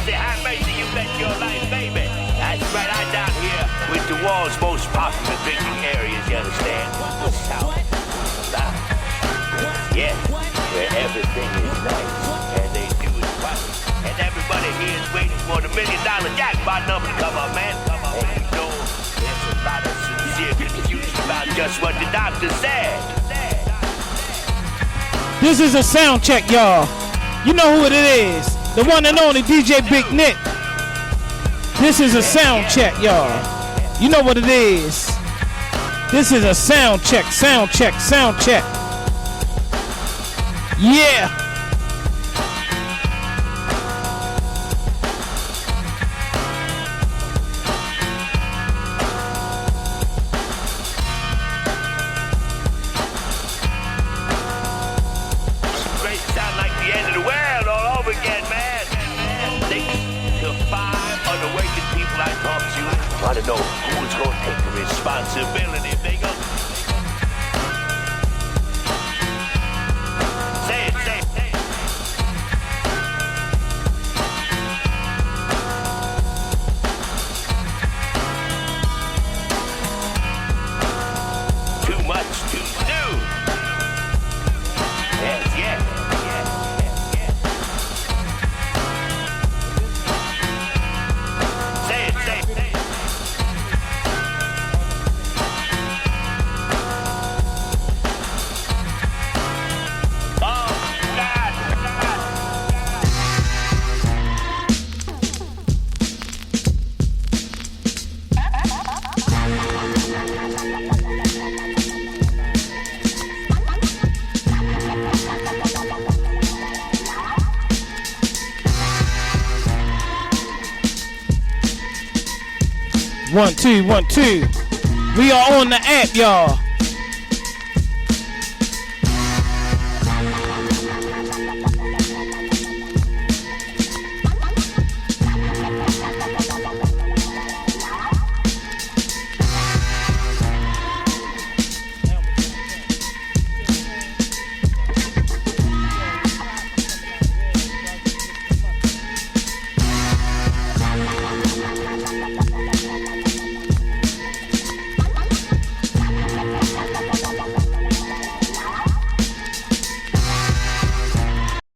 mercy, have mercy, you bet your life, baby. That's right, I'm down here with the world's most popular drinking areas, you understand? The South. Yeah, where everything is nice, and they do it right. And everybody here is waiting for the $1 million jackpot number to come up, man. And you know, there's a lot of sincere confusion about just what the doctor said. This is a sound check, y'all. You know who it is. The one and only DJ Big Nick. This is a sound check, y'all. You know what it is. This is a sound check, sound check, sound check. Yeah. Great, sound like the end of the world all over again, man. The 5 underwaking people I talked to want to know who's going to take the responsibility if they go. Say it, say it, say it. Too much too soon. Yes, yes, yes, yes, yes. Say it, say it, say it. Oh, God. 1 2 1 2. We are on the app, y'all.